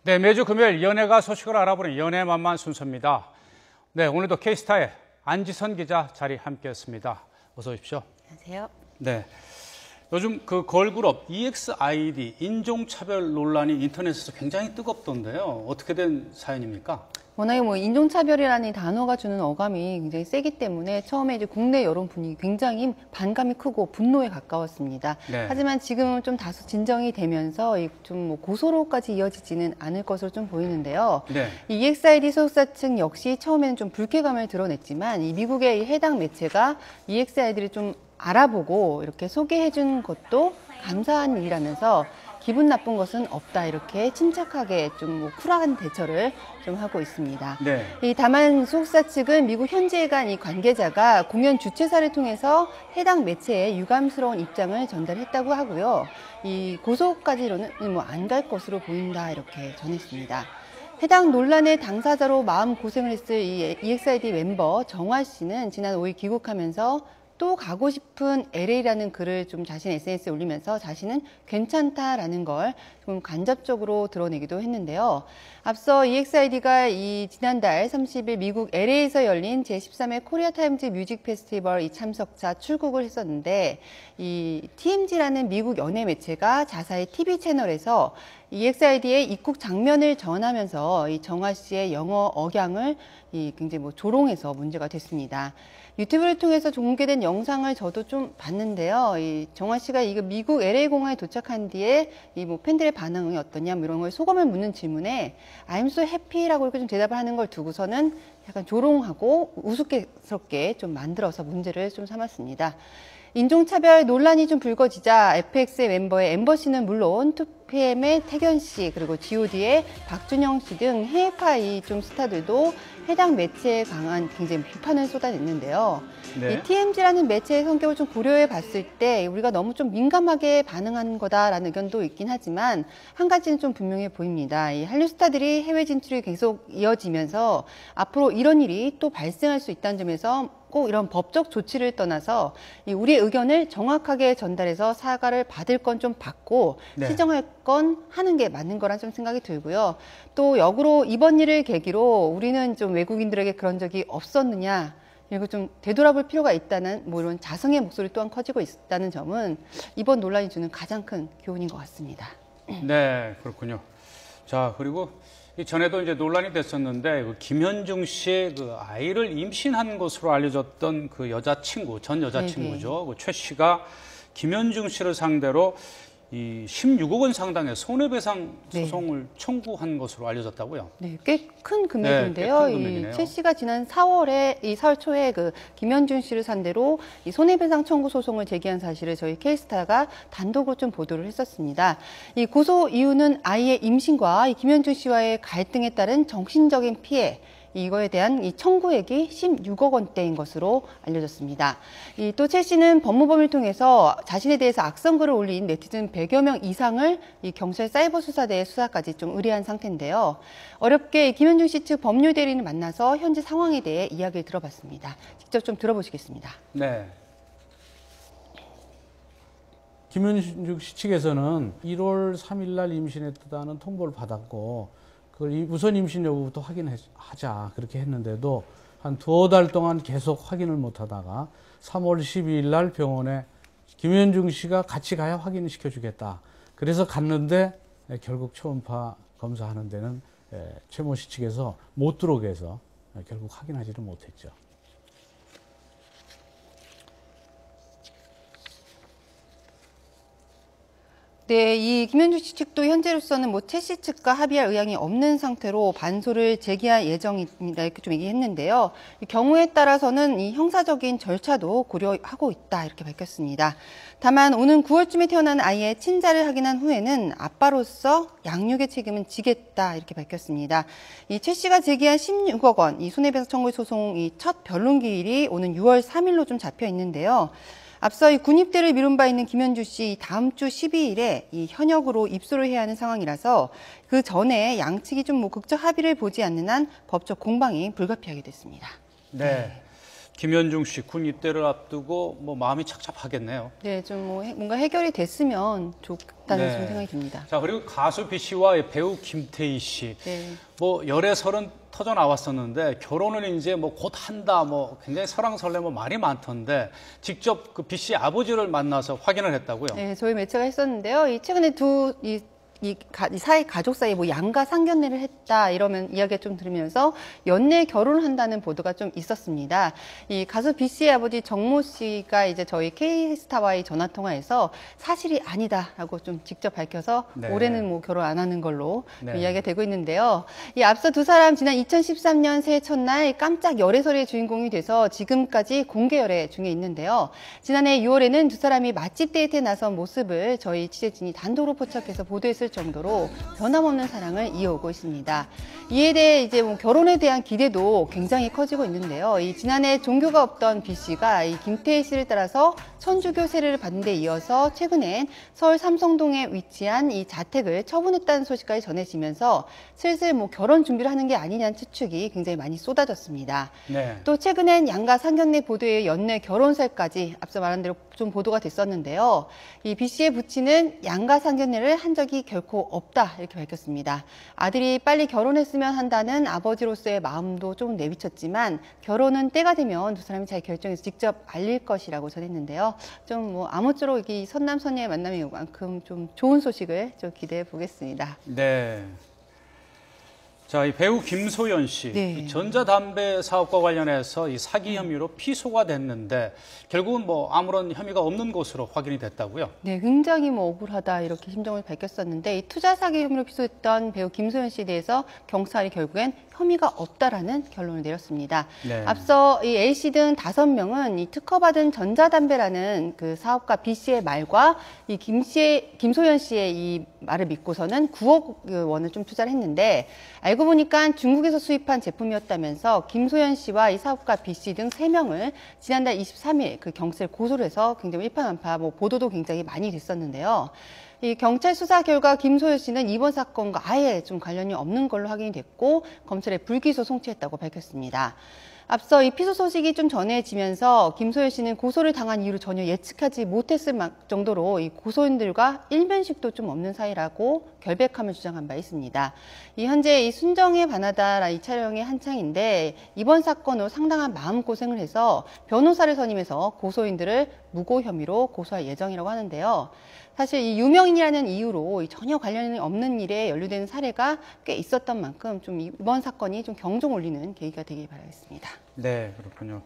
네, 매주 금요일 연예가 소식을 알아보는 연예만만 순서입니다. 네, 오늘도 K스타의 안지선 기자 자리 함께했습니다. 어서 오십시오. 안녕하세요. 네, 요즘 그 걸그룹 EXID 인종차별 논란이 인터넷에서 굉장히 뜨겁던데요. 어떻게 된 사연입니까? 워낙에 인종차별이라는 단어가 주는 어감이 굉장히 세기 때문에 처음에 이제 국내 여론 분위기 굉장히 반감이 크고 분노에 가까웠습니다. 네. 하지만 지금은 좀 다소 진정이 되면서 좀 고소로까지 이어지지는 않을 것으로 좀 보이는데요. 네. 이 EXID 소속사 측 역시 처음에는 좀 불쾌감을 드러냈지만 이 미국의 해당 매체가 EXID를 좀 알아보고 이렇게 소개해준 것도 감사한 일이라면서 기분 나쁜 것은 없다 이렇게 침착하게 좀 쿨한 대처를 좀 하고 있습니다. 네. 다만 소속사 측은 미국 현지에 간 이 관계자가 공연 주최사를 통해서 해당 매체에 유감스러운 입장을 전달했다고 하고요. 이 고소까지로는 안 갈 것으로 보인다 이렇게 전했습니다. 해당 논란의 당사자로 마음 고생을 했을 이 EXID 멤버 정화 씨는 지난 5일 귀국하면서 또 가고 싶은 LA라는 글을 좀 자신의 SNS에 올리면서 자신은 괜찮다라는 걸 좀 간접적으로 드러내기도 했는데요. 앞서 EXID가 지난달 30일 미국 LA에서 열린 제13회 코리아 타임즈 뮤직 페스티벌 이 참석자 출국을 했었는데 이 TMZ라는 미국 연예 매체가 자사의 TV 채널에서 EXID의 입국 장면을 전하면서 이 정화 씨의 영어 억양을 굉장히 조롱해서 문제가 됐습니다. 유튜브를 통해서 공개된 영상을 저도 좀 봤는데요. 이 정화 씨가 미국 LA 공항에 도착한 뒤에 팬들의 반응이 어떠냐 이런 걸 소감을 묻는 질문에 I'm so happy라고 이렇게 좀 대답을 하는 걸 두고서는 약간 조롱하고 우스꽝스럽게 좀 만들어서 문제를 좀 삼았습니다. 인종차별 논란이 좀 불거지자 FX의 멤버의 엠버 씨는 물론 2PM의 태견 씨 그리고 G.O.D의 박준영 씨 등 해외파 좀 스타들도 해당 매체에 강한 굉장히 비판을 쏟아냈는데요. 네. 이 TMZ라는 매체의 성격을 좀 고려해 봤을 때 우리가 너무 좀 민감하게 반응한 거다라는 의견도 있긴 하지만 한 가지는 좀 분명해 보입니다. 이 한류 스타들이 해외 진출이 계속 이어지면서 앞으로 이런 일이 또 발생할 수 있다는 점에서 꼭 이런 법적 조치를 떠나서 우리의 의견을 정확하게 전달해서 사과를 받을 건 좀 받고 네. 시정할 건 하는 게 맞는 거란 좀 생각이 들고요. 또 역으로 이번 일을 계기로 우리는 좀 외국인들에게 그런 적이 없었느냐 그리고 좀 되돌아볼 필요가 있다는 이런 자성의 목소리 또한 커지고 있다는 점은 이번 논란이 주는 가장 큰 교훈인 것 같습니다. 네, 그렇군요. 자, 그리고 전에도 이제 논란이 됐었는데 김현중 씨의 그 아이를 임신한 것으로 알려졌던 그 여자친구, 전 여자친구죠. 그 최 씨가 김현중 씨를 상대로 이 16억 원 상당의 손해배상 소송을 청구한 것으로 알려졌다고요? 네, 꽤 큰 금액인데요. 네, 꽤 큰 금액이네요. 최 씨가 지난 4월 초에 그 김현준 씨를 상대로 이 손해배상 청구 소송을 제기한 사실을 저희 K스타가 단독으로 좀 보도를 했었습니다. 이 고소 이유는 아이의 임신과 이 김현준 씨와의 갈등에 따른 정신적인 피해. 이거에 대한 이 청구액이 16억 원대인 것으로 알려졌습니다. 또 최 씨는 법무법을 통해서 자신에 대해서 악성글을 올린 네티즌 100여 명 이상을 이 경찰 사이버수사대의 수사까지 좀 의뢰한 상태인데요. 어렵게 김현중 씨 측 법률 대리인을 만나서 현재 상황에 대해 이야기를 들어봤습니다. 직접 좀 들어보시겠습니다. 네. 김현중 씨 측에서는 1월 3일 날 임신했다는 통보를 받았고 그걸 우선 임신 여부부터 확인하자 그렇게 했는데도 한 2달 동안 계속 확인을 못하다가 3월 12일 날 병원에 김현중 씨가 같이 가야 확인을 시켜주겠다. 그래서 갔는데 결국 초음파 검사하는 데는 최모 씨 측에서 못 들어오게 해서 결국 확인하지를 못했죠. 네, 이 김현중 씨 측도 현재로서는 최 씨 측과 합의할 의향이 없는 상태로 반소를 제기할 예정이다 이렇게 좀 얘기했는데요. 이 경우에 따라서는 이 형사적인 절차도 고려하고 있다 이렇게 밝혔습니다. 다만 오는 9월쯤에 태어난 아이의 친자를 확인한 후에는 아빠로서 양육의 책임은 지겠다 이렇게 밝혔습니다. 이 최 씨가 제기한 16억 원 이 손해배상 청구 소송 이 첫 변론 기일이 오는 6월 3일로 좀 잡혀 있는데요. 앞서 이 군입대를 미룬 바 있는 김현주 씨 다음 주 12일에 이 현역으로 입소를 해야 하는 상황이라서 그 전에 양측이 좀 극적 합의를 보지 않는 한 법적 공방이 불가피하게 됐습니다. 네. 김현중 씨 군 입대를 앞두고 뭐 마음이 착잡하겠네요. 네, 좀 뭐 뭔가 해결이 됐으면 좋다는 네. 좀 생각이 듭니다. 자, 그리고 가수 B 씨와 배우 김태희 씨. 네. 뭐 열애설은 터져 나왔었는데 결혼을 이제 뭐 곧 한다, 뭐 굉장히 설왕설래 뭐 말이 많던데 직접 그 B 씨 아버지를 만나서 확인을 했다고요. 네, 저희 매체가 했었는데요. 이 최근에 이 가족 사이에 뭐 양가 상견례를 했다 이러면 이야기가 좀 들으면서 연내 결혼을 한다는 보도가 좀 있었습니다. 이 가수 B 씨의 아버지 정모 씨가 이제 저희 K스타와의 전화 통화에서 사실이 아니다라고 좀 직접 밝혀서 네. 올해는 뭐 결혼 안 하는 걸로 네. 이야기가 되고 있는데요. 이 앞서 두 사람 지난 2013년 새해 첫날 깜짝 열애설의 주인공이 돼서 지금까지 공개 열애 중에 있는데요. 지난해 6월에는 두 사람이 맛집 데이트에 나선 모습을 저희 취재진이 단독으로 포착해서 보도했을 정도로 변함없는 사랑을 이어오고 있습니다. 이에 대해 이제 뭐 결혼에 대한 기대도 굉장히 커지고 있는데요. 이 지난해 종교가 없던 B 씨가 이 김태희 씨를 따라서 천주교 세례를 받은 데 이어서 최근엔 서울 삼성동에 위치한 이 자택을 처분했다는 소식까지 전해지면서 슬슬 뭐 결혼 준비를 하는 게 아니냐는 추측이 굉장히 많이 쏟아졌습니다. 네. 또 최근엔 양가 상견례 보도에 연내 결혼설까지 앞서 말한 대로 좀 보도가 됐었는데요. 이 B 씨의 부친은 양가 상견례를 한 적이 결코 없다 이렇게 밝혔습니다. 아들이 빨리 결혼했으면 한다는 아버지로서의 마음도 조금 내비쳤지만 결혼은 때가 되면 두 사람이 잘 결정해서 직접 알릴 것이라고 전했는데요. 좀 뭐 아무쪼록 이 선남선녀의 만남인 만큼 좀 좋은 소식을 좀 기대해 보겠습니다. 네. 자, 이 배우 김소연 씨, 네. 이 전자담배 사업과 관련해서 이 사기 혐의로 피소가 됐는데 결국은 뭐 아무런 혐의가 없는 것으로 확인이 됐다고요? 네, 굉장히 뭐 억울하다 이렇게 심정을 밝혔었는데 이 투자 사기 혐의로 피소했던 배우 김소연 씨에 대해서 경찰이 결국엔 혐의가 없다라는 결론을 내렸습니다. 네. 앞서 이 A 씨 등 5명은 이 특허받은 전자담배라는 그 사업가 B 씨의 말과 이 김소연 씨의 이 말을 믿고서는 9억 원을 좀 투자를 했는데 알고 보니까 중국에서 수입한 제품이었다면서 김소연 씨와 이 사업가 B 씨 등 3명을 지난달 23일 그 경찰에 고소를 해서 굉장히 일파만파 뭐 보도도 굉장히 많이 됐었는데요. 이 경찰 수사 결과 김소연 씨는 이번 사건과 아예 좀 관련이 없는 걸로 확인이 됐고 검찰에 불기소 송치했다고 밝혔습니다. 앞서 이 피소 소식이 좀 전해지면서 김소연 씨는 고소를 당한 이유를 전혀 예측하지 못했을 정도로 이 고소인들과 일면식도 좀 없는 사이라고 결백함을 주장한 바 있습니다. 이 현재 이 순정에 반하다 이 촬영의 한창인데 이번 사건으로 상당한 마음고생을 해서 변호사를 선임해서 고소인들을 무고 혐의로 고소할 예정이라고 하는데요. 사실 이 유명인이라는 이유로 전혀 관련이 없는 일에 연루되는 사례가 꽤 있었던 만큼 좀 이번 사건이 좀 경종 울리는 계기가 되길 바라겠습니다. 네, 그렇군요.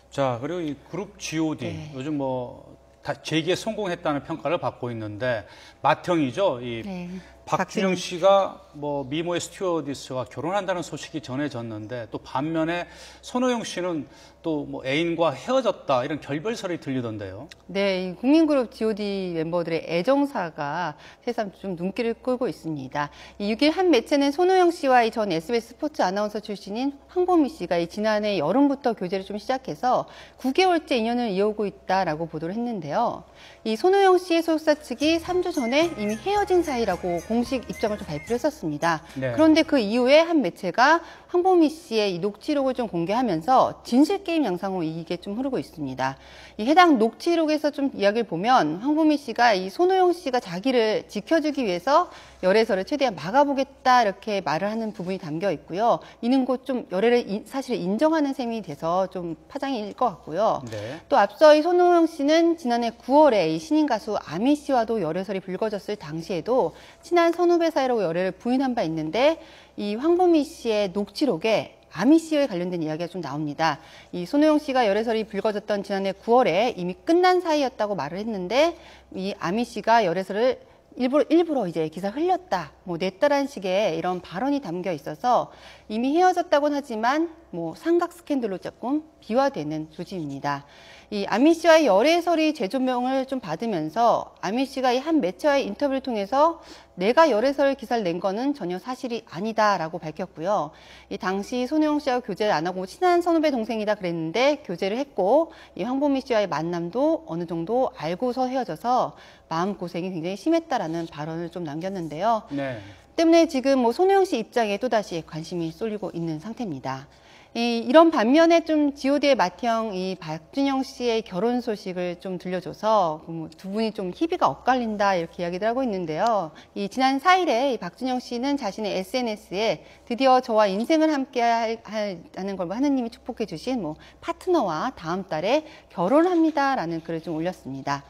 자, 그리고 이 그룹 G.O.D 네. 요즘 뭐 다 재기에 성공했다는 평가를 받고 있는데 맏형이죠. 이 네. 박준영 씨가 뭐 미모의 스튜어디스와 결혼한다는 소식이 전해졌는데 또 반면에 손호영 씨는 또 뭐 애인과 헤어졌다 이런 결별설이 들리던데요. 네, 이 국민그룹 G.O.D 멤버들의 애정사가 새삼 좀 눈길을 끌고 있습니다. 이 6일 한 매체는 손호영 씨와 이 전 SBS 스포츠 아나운서 출신인 황보미 씨가 이 지난해 여름부터 교제를 좀 시작해서 9개월째 인연을 이어오고 있다라고 보도를 했는데요. 이 손호영 씨의 소속사 측이 3주 전에 이미 헤어진 사이라고 공식 입장을 좀 발표했었습니다. 네. 그런데 그 이후에 한 매체가 황보미 씨의 이 녹취록을 좀 공개하면서 진실 게임 양상으로 이게 좀 흐르고 있습니다. 이 해당 녹취록에서 좀 이야기를 보면 황보미 씨가 이 손호영 씨가 자기를 지켜주기 위해서 열애설을 최대한 막아보겠다 이렇게 말을 하는 부분이 담겨 있고요. 이는 곧 좀 열애를 사실 인정하는 셈이 돼서 좀 파장일 것 같고요. 네. 또 앞서 이 손호영 씨는 지난해 9월에 이 신인 가수 아미 씨와도 열애설이 불거졌을 당시에도 친한 선후배 사이라고 열애를 부인한 바 있는데 이 황보미 씨의 녹취록에 아미 씨와 관련된 이야기가 좀 나옵니다. 이 손호영 씨가 열애설이 불거졌던 지난해 9월에 이미 끝난 사이였다고 말을 했는데 이 아미 씨가 열애설을 일부러 이제 기사 흘렸다, 뭐 냈다라는 식의 이런 발언이 담겨 있어서 이미 헤어졌다고는 하지만 뭐 삼각 스캔들로 조금 비화되는 조짐입니다. 이 아미 씨와의 열애설이 재조명을 좀 받으면서 아미 씨가 이 한 매체와의 인터뷰를 통해서 내가 열애설 기사를 낸 거는 전혀 사실이 아니다라고 밝혔고요. 이 당시 손호영 씨와 교제를 안 하고 친한 선후배 동생이다 그랬는데 교제를 했고 이 황보미 씨와의 만남도 어느 정도 알고서 헤어져서 마음고생이 굉장히 심했다라는 발언을 좀 남겼는데요. 네. 때문에 지금 뭐 손호영 씨 입장에 또다시 관심이 쏠리고 있는 상태입니다. 이런 반면에 좀 G.O.D의 맏형 이 박준영 씨의 결혼 소식을 좀 들려줘서 두 분이 좀 희비가 엇갈린다 이렇게 이야기를 하고 있는데요. 지난 4일에 박준영 씨는 자신의 SNS에 드디어 저와 인생을 함께 하는 걸 하느님이 축복해 주신 파트너와 다음 달에 결혼합니다라는 글을 좀 올렸습니다.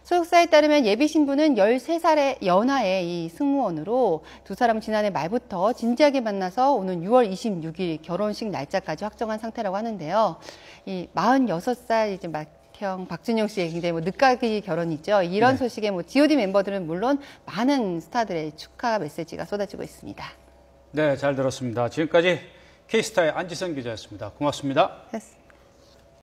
소속사에 따르면 예비 신부는 13살의 연하의 이 승무원으로 두 사람은 지난해 말부터 진지하게 만나서 오는 6월 26일 결혼식 날짜까지 확정한 상태라고 하는데요. 이 46살 이제 맏형 박준영 씨의 굉장히 늦가기 결혼이죠. 이런 소식에 G.O.D 멤버들은 물론 많은 스타들의 축하 메시지가 쏟아지고 있습니다. 네, 잘 들었습니다. 지금까지 K스타의 안지선 기자였습니다. 고맙습니다. 됐습니다.